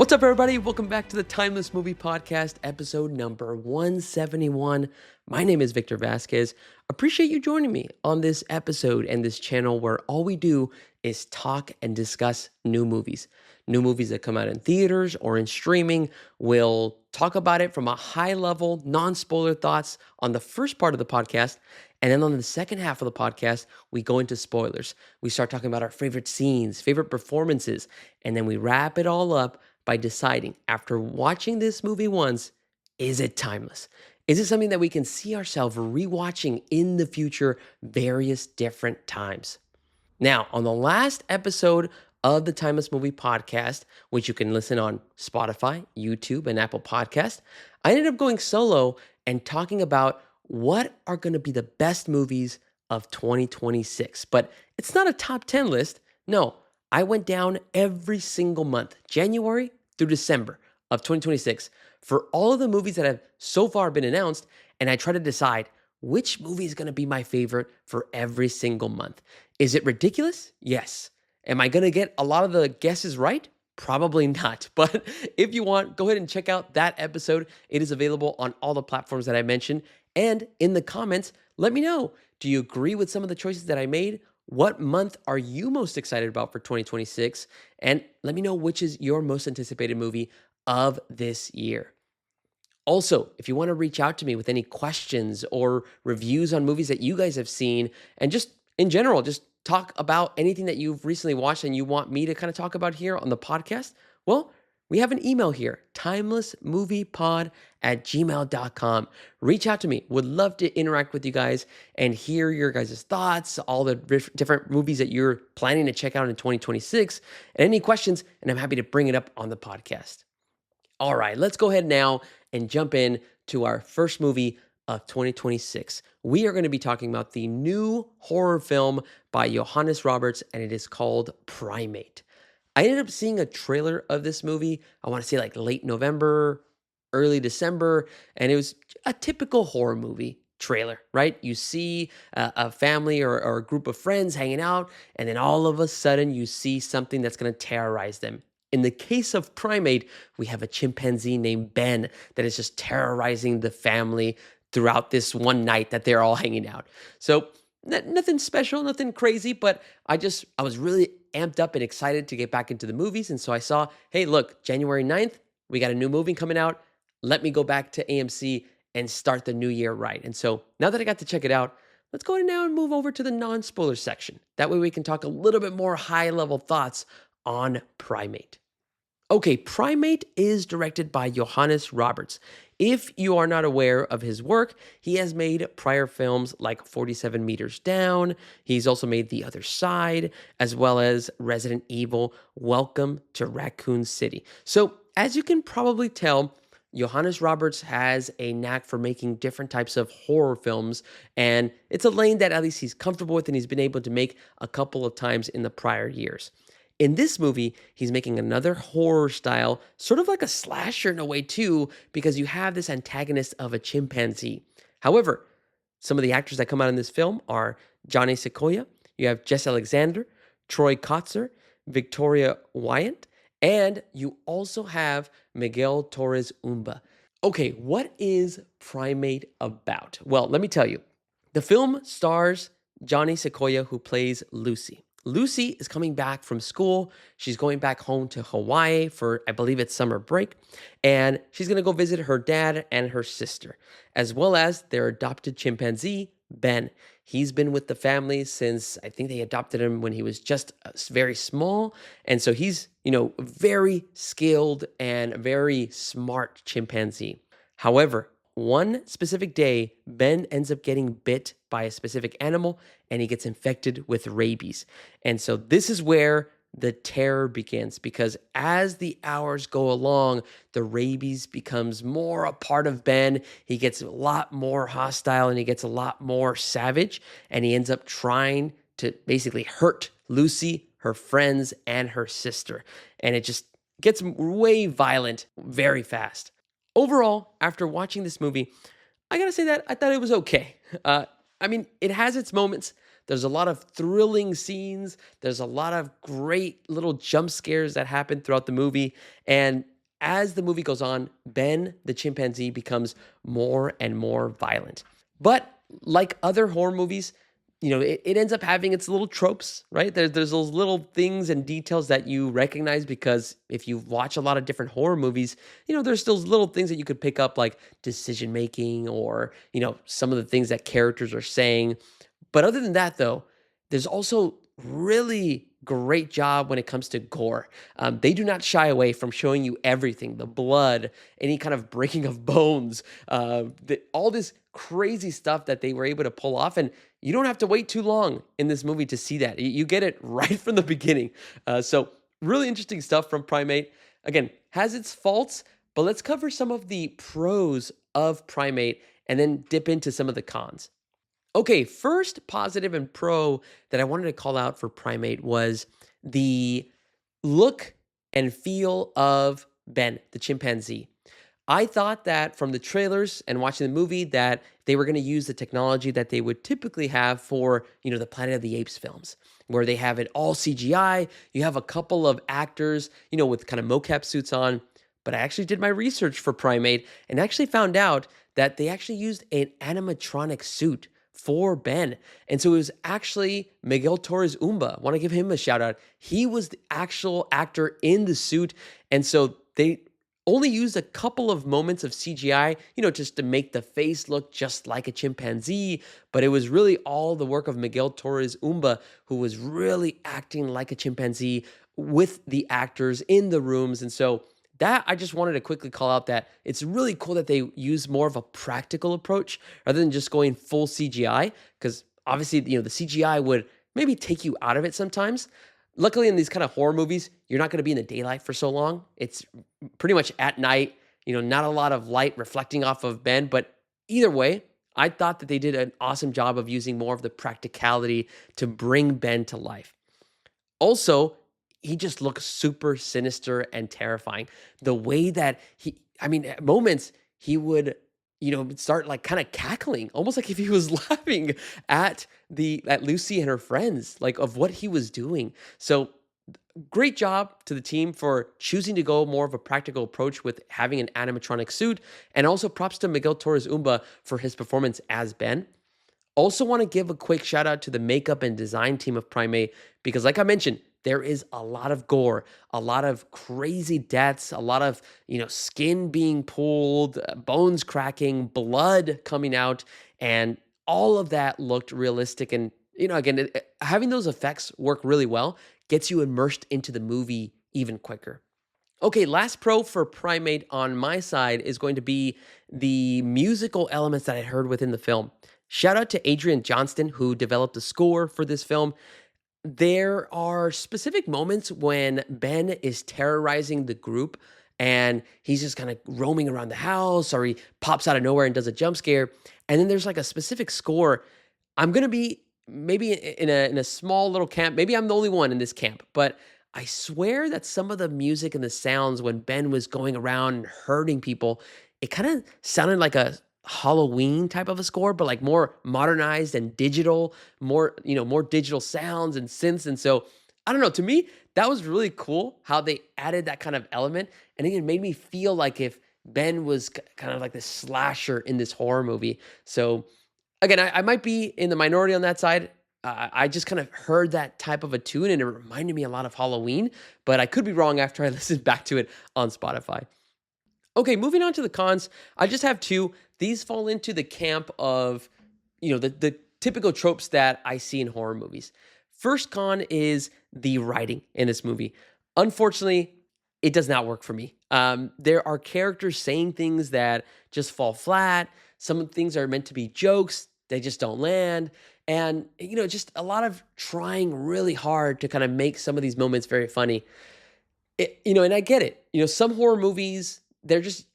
What's up, everybody? Welcome back to the Timeless Movie Podcast, episode number 171. My name is Victor Vasquez. Appreciate you joining me on this episode and this channel where all we do is talk and discuss new movies. New movies that come out in theaters or in streaming. We'll talk about it from a high level, non-spoiler thoughts on the first part of the podcast. And then on the second half of the podcast, we go into spoilers. We start talking about our favorite scenes, favorite performances, and then we wrap it all up by deciding, after watching this movie once, is it timeless? Is it something that we can see ourselves rewatching in the future various different times? Now, on the last episode of the Timeless Movie Podcast, which you can listen on Spotify, YouTube, and Apple Podcast, I ended up going solo and talking about what are going to be the best movies of 2026. But it's not a top 10 list. No, I went down every single month, January through December of 2026, for all of the movies that have so far been announced, and I try to decide which movie is going to be my favorite for every single month. Is it ridiculous? Yes. Am I going to get a lot of the guesses right? Probably not. But if you want, go ahead and check out that episode. It is available on all the platforms that I mentioned. And in the comments, let me know, do you agree with some of the choices that I made? What month are you most excited about for 2026? And let me know which is your most anticipated movie of this year. Also, if you want to reach out to me with any questions or reviews on movies that you guys have seen, and just in general, just talk about anything that you've recently watched and you want me to kind of talk about here on the podcast, well, we have an email here, timelessmoviepod@gmail.com. Reach out to me. Would love to interact with you guys and hear your guys' thoughts, all the different movies that you're planning to check out in 2026, and any questions, and I'm happy to bring it up on the podcast. All right, let's go ahead now and jump in to our first movie of 2026. We are going to be talking about the new horror film by Johannes Roberts, and it is called Primate. I ended up seeing a trailer of this movie, I want to say like late November, early December, and it was a typical horror movie trailer, right? You see a family or a group of friends hanging out, and then all of a sudden you see something that's going to terrorize them. In the case of Primate, we have a chimpanzee named Ben that is just terrorizing the family throughout this one night that they're all hanging out. So nothing special, nothing crazy, but I was really amped up and excited to get back into the movies. And so I saw, hey, look, January 9th, we got a new movie coming out. Let me go back to AMC and start the new year right. And so now that I got to check it out, let's go ahead now and move over to the non-spoiler section. That way we can talk a little bit more high-level thoughts on Primate. Okay, Primate is directed by Johannes Roberts. If you are not aware of his work, he has made prior films like 47 Meters Down. He's also made The Other Side, as well as Resident Evil, Welcome to Raccoon City. So as you can probably tell, Johannes Roberts has a knack for making different types of horror films, and it's a lane that at least he's comfortable with and he's been able to make a couple of times in the prior years. In this movie, he's making another horror style, sort of like a slasher in a way too, because you have this antagonist of a chimpanzee. However, some of the actors that come out in this film are Johnny Sequoia, you have Jess Alexander, Troy Kotzer, Victoria Wyant, and you also have Miguel Torres Umba. Okay, what is Primate about? Well, let me tell you. The film stars Johnny Sequoia, who plays Lucy. Lucy is coming back from school. She's going back home to Hawaii for, I believe it's summer break. And she's going to go visit her dad and her sister, as well as their adopted chimpanzee, Ben. He's been with the family since I think they adopted him when he was just very small. And so he's, very skilled and very smart chimpanzee. However, one specific day, Ben ends up getting bit by a specific animal and he gets infected with rabies. And so this is where the terror begins, because as the hours go along, the rabies becomes more a part of Ben. He gets a lot more hostile and he gets a lot more savage, and he ends up trying to basically hurt Lucy, her friends, and her sister. And it just gets way violent very fast. Overall, after watching this movie, I gotta say that I thought it was okay. It has its moments. There's a lot of thrilling scenes. There's a lot of great little jump scares that happen throughout the movie. And as the movie goes on, Ben, the chimpanzee, becomes more and more violent. But like other horror movies, it ends up having its little tropes, right? There's those little things and details that you recognize because if you watch a lot of different horror movies, there's those little things that you could pick up, like decision making or, some of the things that characters are saying. But other than that, though, there's also really great job when it comes to gore. They do not shy away from showing you everything, the blood, any kind of breaking of bones, all this crazy stuff that they were able to pull off. And you don't have to wait too long in this movie to see that. You get it right from the beginning. So really interesting stuff from Primate. Again, has its faults, but let's cover some of the pros of Primate and then dip into some of the cons. Okay, first positive and pro that I wanted to call out for Primate was the look and feel of Ben, the chimpanzee. I thought that from the trailers and watching the movie that they were going to use the technology that they would typically have for, the Planet of the Apes films, where they have it all CGI. You have a couple of actors, with kind of mocap suits on. But I actually did my research for Primate and actually found out that they actually used an animatronic suit for Ben. And so it was actually Miguel Torres Umba. I want to give him a shout out. He was the actual actor in the suit. And so they only used a couple of moments of CGI, just to make the face look just like a chimpanzee. But it was really all the work of Miguel Torres Umba, who was really acting like a chimpanzee with the actors in the rooms. And so that I just wanted to quickly call out that it's really cool that they use more of a practical approach rather than just going full CGI, because obviously, the CGI would maybe take you out of it sometimes. Luckily, in these kind of horror movies, you're not going to be in the daylight for so long. It's pretty much at night, not a lot of light reflecting off of Ben. But either way, I thought that they did an awesome job of using more of the practicality to bring Ben to life. Also, he just looks super sinister and terrifying. The way that at moments he would, start like kind of cackling, almost like if he was laughing at Lucy and her friends, like of what he was doing. So great job to the team for choosing to go more of a practical approach with having an animatronic suit, and also props to Miguel Torres Umba for his performance as Ben. Also want to give a quick shout out to the makeup and design team of Primate because, like I mentioned, there is a lot of gore, a lot of crazy deaths, a lot of, skin being pulled, bones cracking, blood coming out, and all of that looked realistic. And, again, having those effects work really well gets you immersed into the movie even quicker. Okay, last pro for Primate on my side is going to be the musical elements that I heard within the film. Shout out to Adrian Johnston, who developed the score for this film. There are specific moments when Ben is terrorizing the group and he's just kind of roaming around the house, or he pops out of nowhere and does a jump scare. And then there's like a specific score. I'm going to be maybe in a small little camp. Maybe I'm the only one in this camp, but I swear that some of the music and the sounds when Ben was going around and hurting people, it kind of sounded like a Halloween type of a score, but like more modernized and digital, more digital sounds and synths. And so I don't know, to me, that was really cool how they added that kind of element. And it made me feel like if Ben was kind of like this slasher in this horror movie. So again, I might be in the minority on that side. I just kind of heard that type of a tune and it reminded me a lot of Halloween, but I could be wrong after I listened back to it on Spotify. Okay, moving on to the cons. I just have two. These fall into the camp of, the typical tropes that I see in horror movies. First con is the writing in this movie. Unfortunately, it does not work for me. There are characters saying things that just fall flat. Some things are meant to be jokes. They just don't land. And, just a lot of trying really hard to kind of make some of these moments very funny. And I get it. Some horror movies, they're just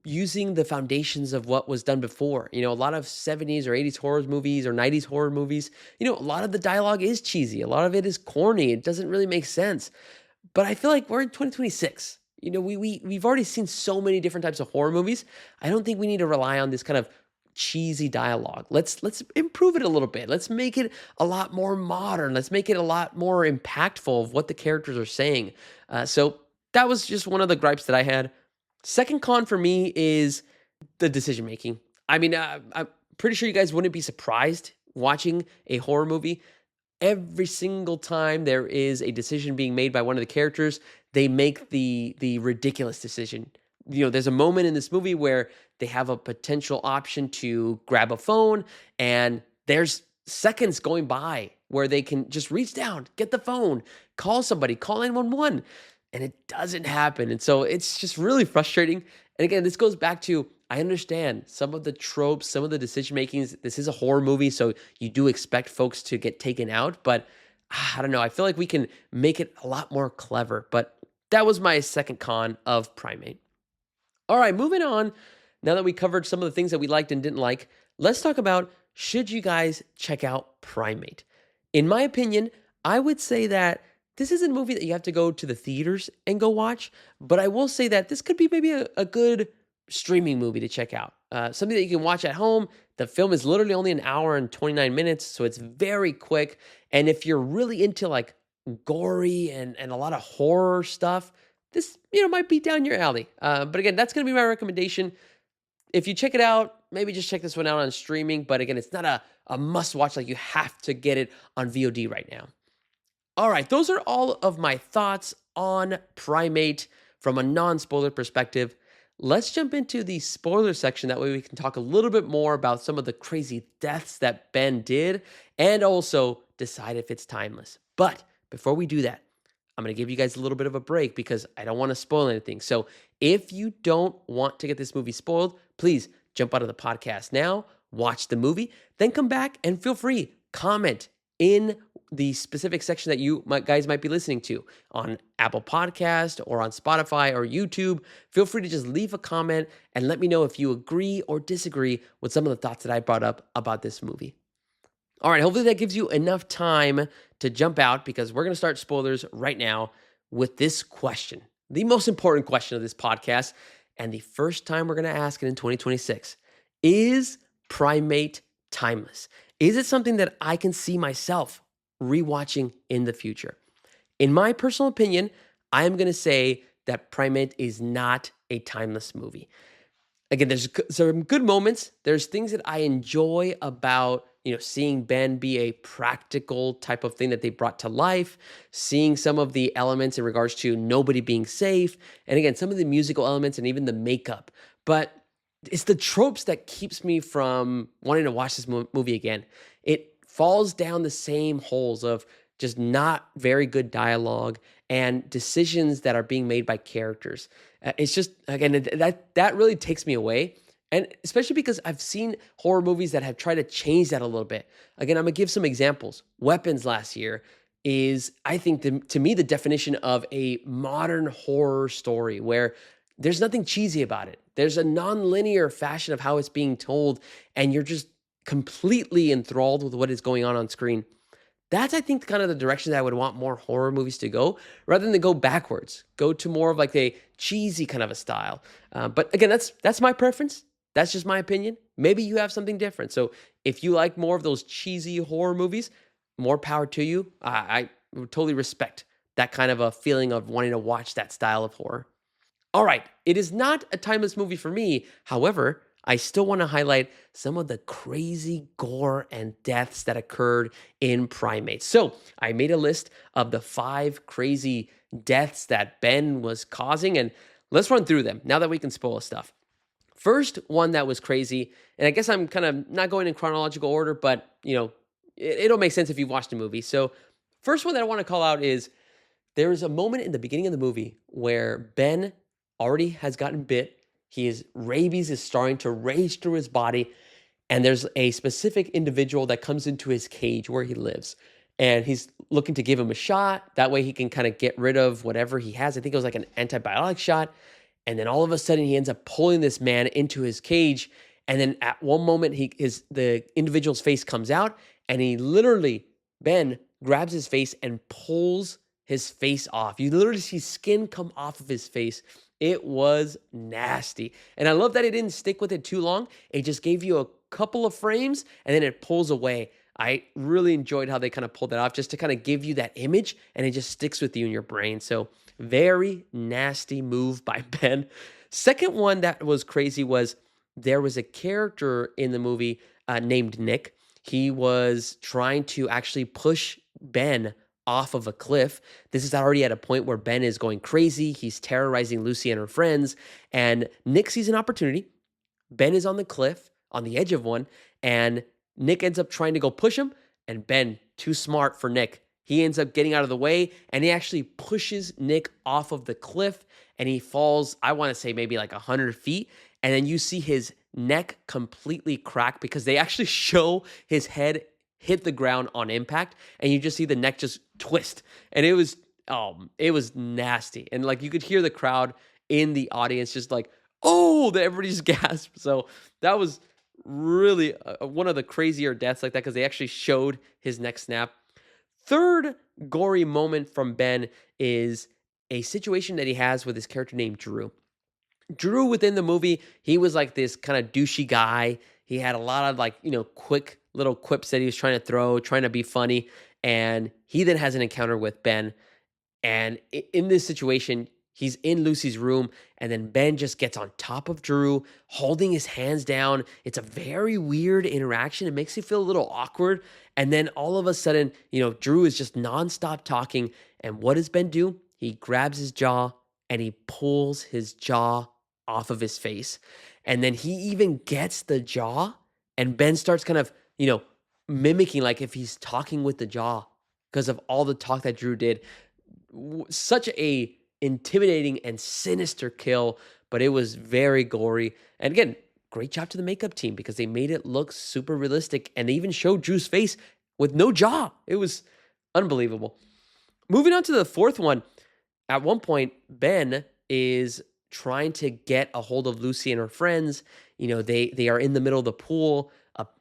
using the foundations of what was done before. A lot of 70s or 80s horror movies or 90s horror movies, a lot of the dialogue is cheesy. A lot of it is corny. It doesn't really make sense. But I feel like we're in 2026. We've already seen so many different types of horror movies. I don't think we need to rely on this kind of cheesy dialogue. Let's improve it a little bit. Let's make it a lot more modern. Let's make it a lot more impactful of what the characters are saying. So that was just one of the gripes that I had. Second con for me is the decision making. I mean, I'm pretty sure you guys wouldn't be surprised watching a horror movie. Every single time there is a decision being made by one of the characters, they make the ridiculous decision. There's a moment in this movie where they have a potential option to grab a phone, and there's seconds going by where they can just reach down, get the phone, call somebody, call 911, and it doesn't happen. And so it's just really frustrating. And again, this goes back to, I understand some of the tropes, some of the decision makings. This is a horror movie, so you do expect folks to get taken out, but I don't know. I feel like we can make it a lot more clever. But that was my second con of Primate. All right, moving on. Now that we covered some of the things that we liked and didn't like, let's talk about, should you guys check out Primate? In my opinion, I would say that this isn't a movie that you have to go to the theaters and go watch, but I will say that this could be maybe a good streaming movie to check out. Something that you can watch at home. The film is literally only an hour and 29 minutes, so it's very quick. And if you're really into like gory and a lot of horror stuff, this might be down your alley. But again, that's going to be my recommendation. If you check it out, maybe just check this one out on streaming. But again, it's not a must watch, like you have to get it on VOD right now. All right, those are all of my thoughts on Primate from a non-spoiler perspective. Let's jump into the spoiler section. That way we can talk a little bit more about some of the crazy deaths that Ben did and also decide if it's timeless. But before we do that, I'm going to give you guys a little bit of a break because I don't want to spoil anything. So if you don't want to get this movie spoiled, please jump out of the podcast now, watch the movie, then come back and feel free, comment in the specific section that you guys might be listening to on Apple Podcast or on Spotify or YouTube. Feel free to just leave a comment and let me know if you agree or disagree with some of the thoughts that I brought up about this movie. All right, hopefully that gives you enough time to jump out because we're going to start spoilers right now with this question, the most important question of this podcast, and the first time we're going to ask it in 2026. Is Primate timeless? Is it something that I can see myself rewatching in the future? In my personal opinion, I am going to say that Primate is not a timeless movie. Again, there's some good moments. There's things that I enjoy about, seeing Ben be a practical type of thing that they brought to life, seeing some of the elements in regards to nobody being safe, and again, some of the musical elements and even the makeup. But it's the tropes that keeps me from wanting to watch this movie again. It falls down the same holes of just not very good dialogue and decisions that are being made by characters. It's just, again, that really takes me away. And especially because I've seen horror movies that have tried to change that a little bit. Again, I'm going to give some examples. Weapons last year is, I think, to me, the definition of a modern horror story where there's nothing cheesy about it. There's a non-linear fashion of how it's being told, and you're just completely enthralled with what is going on screen. That's, I think, kind of the direction that I would want more horror movies to go, rather than to go backwards, go to more of like a cheesy kind of a style. But again, that's my preference. That's just my opinion. Maybe you have something different. So if you like more of those cheesy horror movies, more power to you. I would totally respect that kind of a feeling of wanting to watch that style of horror. All right, it is not a timeless movie for me. However, I still want to highlight some of the crazy gore and deaths that occurred in Primate. So I made a list of the 5 crazy deaths that Ben was causing, and let's run through them now that we can spoil stuff. First one that was crazy, and I guess I'm kind of not going in chronological order, but it'll make sense if you've watched the movie. So first one that I want to call out is there is a moment in the beginning of the movie where Ben already has gotten bit. Rabies is starting to rage through his body. And there's a specific individual that comes into his cage where he lives. And he's looking to give him a shot. That way he can kind of get rid of whatever he has. I think it was like an antibiotic shot. And then all of a sudden he ends up pulling this man into his cage. And then at one moment the individual's face comes out. And Ben grabs his face and pulls his face off. You literally see skin come off of his face. It was nasty. And I love that it didn't stick with it too long. It just gave you a couple of frames and then it pulls away. I really enjoyed how they kind of pulled that off just to kind of give you that image and it just sticks with you in your brain. So, very nasty move by Ben. Second one that was crazy was there was a character in the movie named Nick. He was trying to actually push Ben off of a cliff. This is already at a point where Ben is going crazy. He's terrorizing Lucy and her friends. And Nick sees an opportunity. Ben is on the cliff, on the edge of one, and Nick ends up trying to go push him. And Ben, too smart for Nick, he ends up getting out of the way and he actually pushes Nick off of the cliff and he falls, I want to say maybe like 100 feet. And then you see his neck completely crack because they actually show his head hit the ground on impact and you just see the neck just twist. And it was nasty. And like you could hear the crowd in the audience just like, oh, that everybody just gasped. So that was really one of the crazier deaths like that because they actually showed his neck snap. Third gory moment from Ben is a situation that he has with his character named Drew. Drew within the movie, he was like this kind of douchey guy. He had a lot of like, quick little quips that he was trying to throw, trying to be funny. And he then has an encounter with Ben. And in this situation, he's in Lucy's room, and then Ben just gets on top of Drew, holding his hands down. It's a very weird interaction. It makes you feel a little awkward. And then all of a sudden, Drew is just nonstop talking. And what does Ben do? He grabs his jaw and he pulls his jaw off of his face. And then he even gets the jaw, and Ben starts kind of, mimicking like if he's talking with the jaw because of all the talk that Drew did. Such a intimidating and sinister kill, but it was very gory. And again, great job to the makeup team because they made it look super realistic and they even showed Drew's face with no jaw. It was unbelievable. Moving on to the fourth one, at one point, Ben is trying to get a hold of Lucy and her friends. They are in the middle of the pool.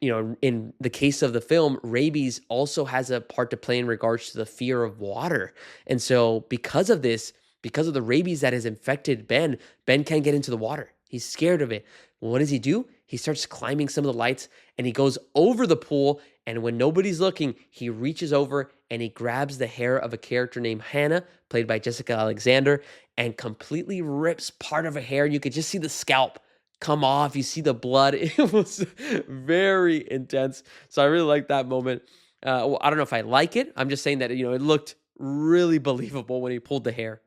In the case of the film, rabies also has a part to play in regards to the fear of water. And so because of this, because of the rabies that has infected Ben, Ben can't get into the water. He's scared of it. What does he do? He starts climbing some of the lights and he goes over the pool. And when nobody's looking, he reaches over and he grabs the hair of a character named Hannah, played by Jessica Alexander, and completely rips part of her hair. You could just see the scalp come off. You see the blood. It was very intense. So I really like that moment. I don't know if I like it. I'm just saying that, it looked really believable when he pulled the hair.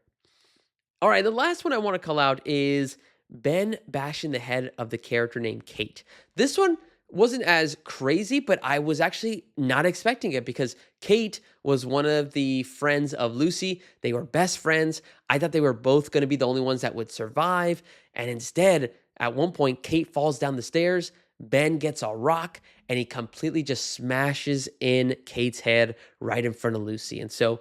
All right, the last one I want to call out is Ben bashing the head of the character named Kate. This one wasn't as crazy, but I was actually not expecting it because Kate was one of the friends of Lucy. They were best friends. I thought they were both going to be the only ones that would survive. And instead, at one point, Kate falls down the stairs. Ben gets a rock and he completely just smashes in Kate's head right in front of Lucy. And so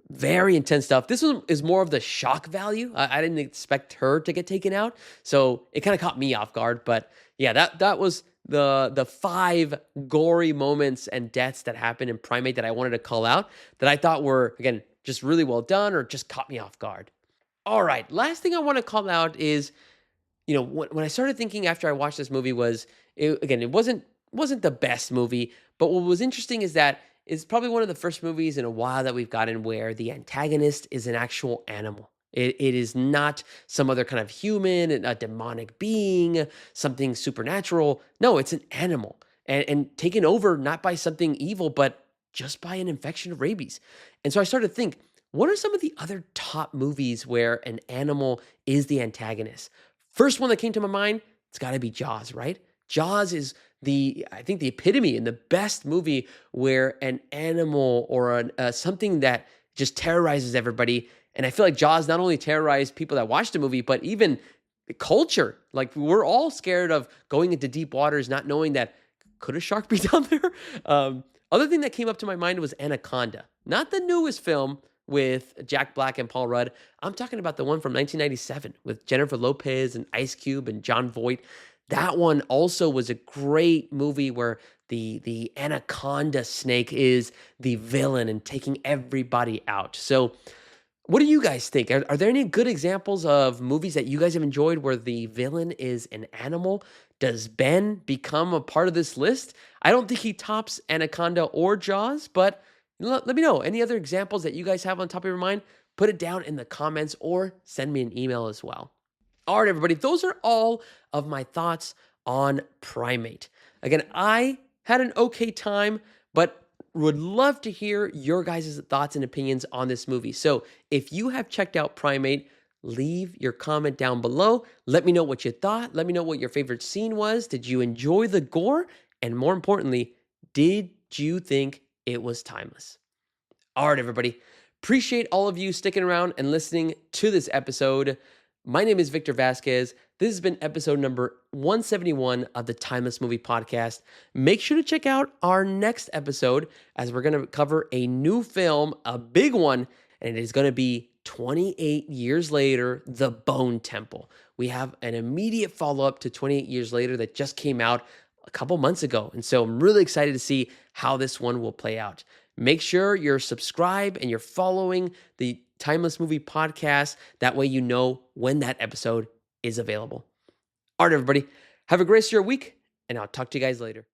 very intense stuff. This one is more of the shock value. I didn't expect her to get taken out. So it kind of caught me off guard. But yeah, that was the 5 gory moments and deaths that happened in Primate that I wanted to call out that I thought were, again, just really well done or just caught me off guard. All right, last thing I want to call out is, when I started thinking after I watched this movie it wasn't the best movie, but what was interesting is that it's probably one of the first movies in a while that we've gotten where the antagonist is an actual animal. It is not some other kind of human, a demonic being, something supernatural. No, it's an animal and taken over not by something evil, but just by an infection of rabies. And so I started to think, what are some of the other top movies where an animal is the antagonist? First one that came to my mind, it's got to be Jaws, right? Jaws is I think the epitome and the best movie where an animal or something that just terrorizes everybody. And I feel like Jaws not only terrorized people that watched the movie, but even the culture. Like we're all scared of going into deep waters, not knowing that could a shark be down there? Other thing that came up to my mind was Anaconda, not the newest film with Jack Black and Paul Rudd. I'm talking about the one from 1997 with Jennifer Lopez and Ice Cube and Jon Voight. That one also was a great movie where the anaconda snake is the villain and taking everybody out. So what do you guys think? Are there any good examples of movies that you guys have enjoyed where the villain is an animal? Does Ben become a part of this list? I don't think he tops Anaconda or Jaws, but let me know. Any other examples that you guys have on top of your mind? Put it down in the comments or send me an email as well. All right, everybody, those are all of my thoughts on Primate. Again, I had an okay time, but would love to hear your guys' thoughts and opinions on this movie. So if you have checked out Primate, leave your comment down below. Let me know what you thought. Let me know what your favorite scene was. Did you enjoy the gore? And more importantly, did you think it was timeless? All right, everybody. Appreciate all of you sticking around and listening to this episode. My name is Victor Vasquez. This has been episode number 171 of the Timeless Movie Podcast. Make sure to check out our next episode as we're going to cover a new film, a big one, and it is going to be 28 years later, The Bone Temple. We have an immediate follow-up to 28 years later that just came out a couple months ago. And so I'm really excited to see how this one will play out. Make sure you're subscribed and you're following the Timeless Movie Podcast. That way you know when that episode is available. All right, everybody. Have a great rest of your week, and I'll talk to you guys later.